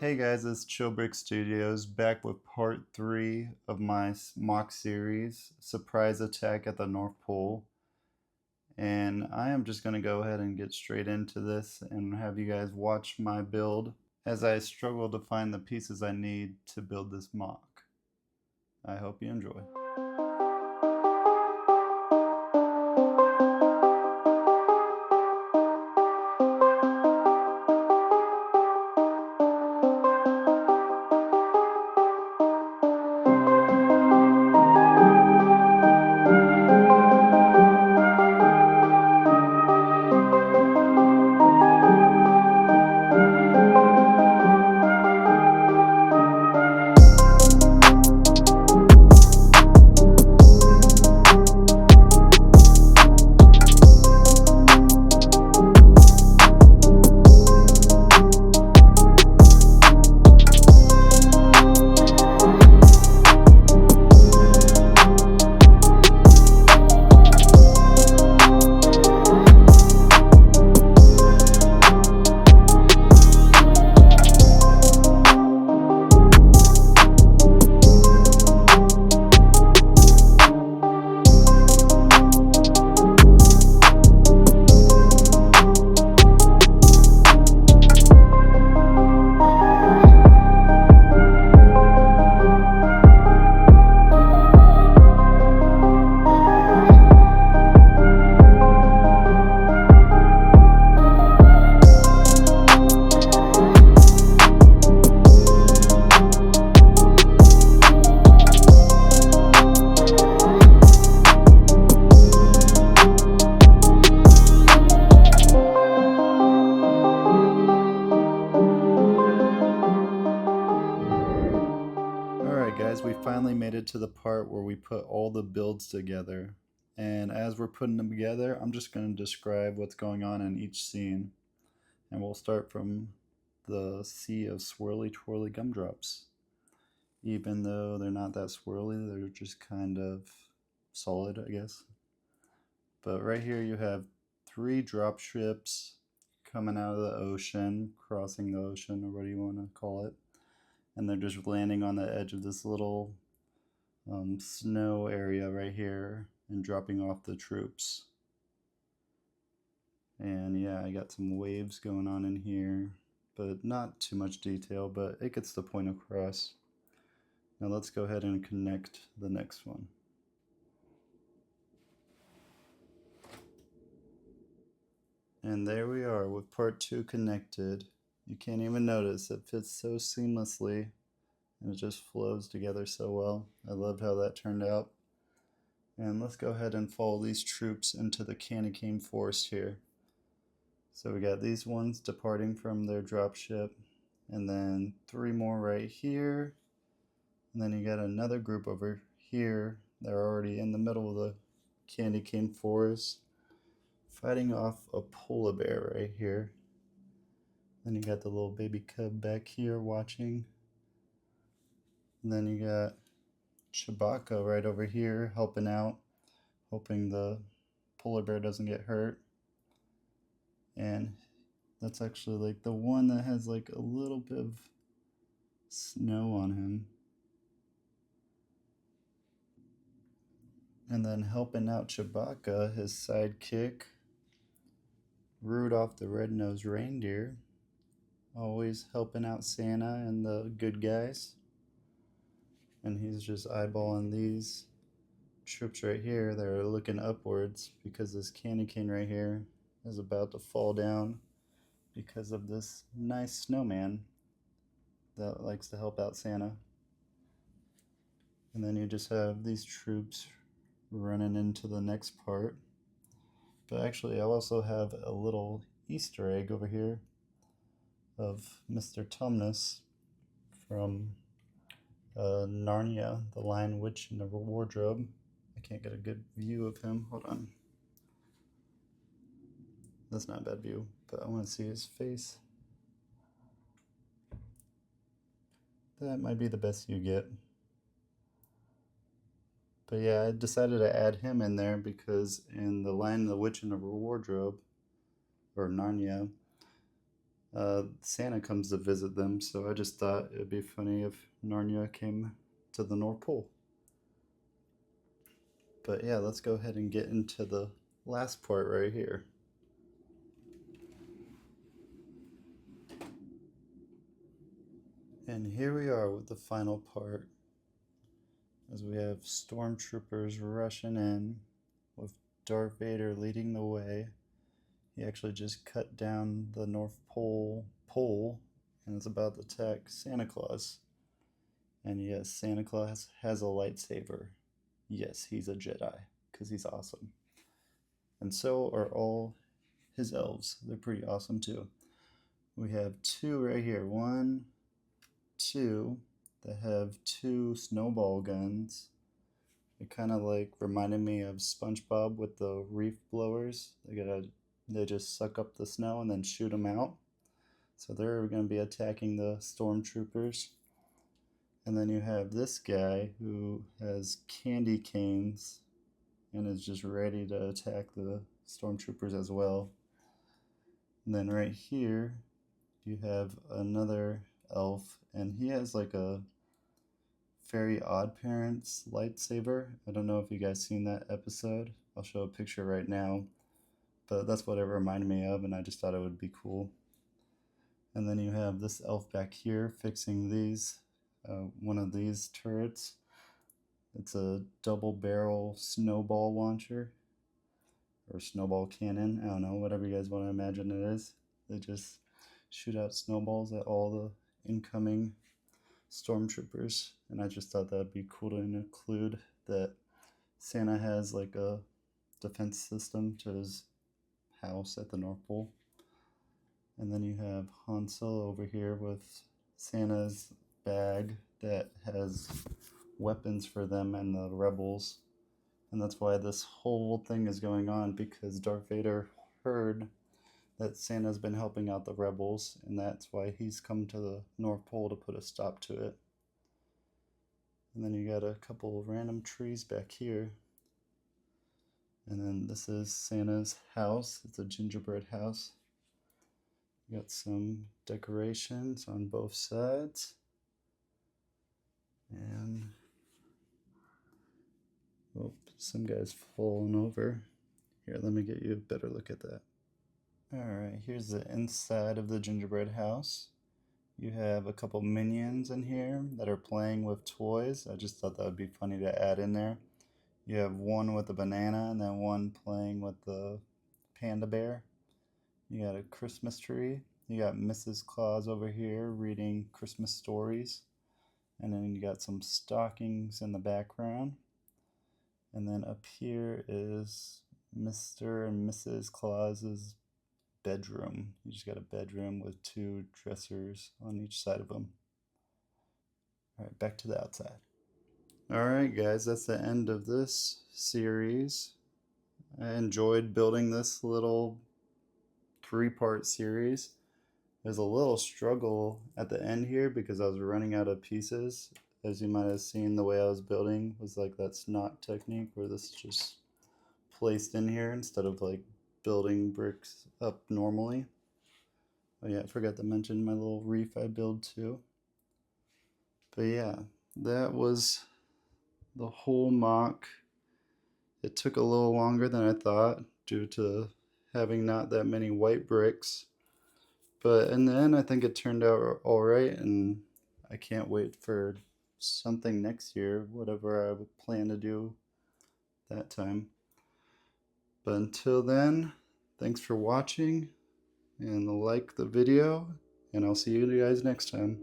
Hey guys, it's Chillbrick Studios back with part 3 of my mock series, Surprise Attack at the North Pole. And I am just going to go ahead and get straight into this and have you guys watch my build as I struggle to find the pieces I need to build this mock. I hope you enjoy. Alright guys, we finally made it to the part where we put all the builds together. And as we're putting them together, I'm just going to describe what's going on in each scene. And we'll start from the sea of swirly twirly gumdrops. Even though they're not that swirly, they're just kind of solid, I guess. But right here you have 3 drop ships coming out of the ocean, crossing the ocean, or what do you want to call it. And they're just landing on the edge of this little snow area right here and dropping off the troops. And yeah, I got some waves going on in here, but not too much detail, but it gets the point across. Now let's go ahead and connect the next one. And there we are with part 2 connected. You can't even notice, it fits so seamlessly and it just flows together so well. I loved how that turned out. And let's go ahead and follow these troops into the Candy Cane Forest here. So we got these ones departing from their dropship, and then 3 more right here. And then you got another group over here. They're already in the middle of the Candy Cane Forest, fighting off a polar bear right here. Then you got the little baby cub back here watching. And then you got Chewbacca right over here helping out, hoping the polar bear doesn't get hurt. And that's actually like the one that has like a little bit of snow on him. And then helping out Chewbacca, his sidekick, Rudolph the Red-Nosed Reindeer, always helping out Santa and the good guys. And he's just eyeballing these troops right here that are looking upwards because this candy cane right here is about to fall down because of this nice snowman that likes to help out Santa. And then you just have these troops running into the next part. But actually I also have a little Easter egg over here of Mr. Tumnus from Narnia, the Lion, Witch, and the Wardrobe. I can't get a good view of him. Hold on. That's not a bad view, but I want to see his face. That might be the best you get. But yeah, I decided to add him in there because in The Lion, the Witch, and the Wardrobe, or Narnia, Santa comes to visit them, so I just thought it'd be funny if Narnia came to the North Pole. But yeah, let's go ahead and get into the last part right here. And here we are with the final part, as we have stormtroopers rushing in with Darth Vader leading the way. He actually just cut down the North pole and is about to attack Santa Claus. And yes, Santa Claus has a lightsaber. Yes, he's a Jedi, because he's awesome. And so are all his elves. They're pretty awesome too. We have two right here. 1, 2 that have 2 snowball guns. It kind of like reminded me of SpongeBob with the reef blowers. They just suck up the snow and then shoot them out. So they're going to be attacking the stormtroopers. And then you have this guy who has candy canes and is just ready to attack the stormtroopers as well. And then right here you have another elf, and he has like a Very Odd Parents lightsaber. I don't know if you guys seen that episode. I'll show a picture right now, but that's what it reminded me of, and I just thought it would be cool. And then you have this elf back here fixing these, one of these turrets. It's a double barrel snowball launcher, or snowball cannon. I don't know, whatever you guys want to imagine it is. They just shoot out snowballs at all the incoming stormtroopers, and I just thought that'd be cool to include that Santa has like a defense system to his house at the North Pole. And then you have Han Solo over here with Santa's bag that has weapons for them and the rebels. And that's why this whole thing is going on, because Darth Vader heard that Santa's been helping out the rebels, and that's why he's come to the North Pole to put a stop to it. And then you got a couple of random trees back here. And then this is Santa's house. It's a gingerbread house. You got some decorations on both sides. And oh, some guy's falling over. Here, let me get you a better look at that. Alright, here's the inside of the gingerbread house. You have a couple minions in here that are playing with toys. I just thought that would be funny to add in there. You have one with a banana and then one playing with the panda bear. You got a Christmas tree. You got Mrs. Claus over here reading Christmas stories. And then you got some stockings in the background. And then up here is Mr. and Mrs. Claus's bedroom. You just got a bedroom with 2 dressers on each side of them. Alright, back to the outside. Alright guys, that's the end of this series. I enjoyed building this little 3-part series. There's a little struggle at the end here because I was running out of pieces. As you might have seen, the way I was building was like that snot technique, where this is just placed in here instead of like building bricks up normally. Oh yeah, I forgot to mention my little reef I build too. But yeah, that was the whole MOC. It took a little longer than I thought due to having not that many white bricks. But in the end, I think it turned out alright, and I can't wait for something next year, whatever I would plan to do that time. But until then, thanks for watching, and like the video, and I'll see you guys next time.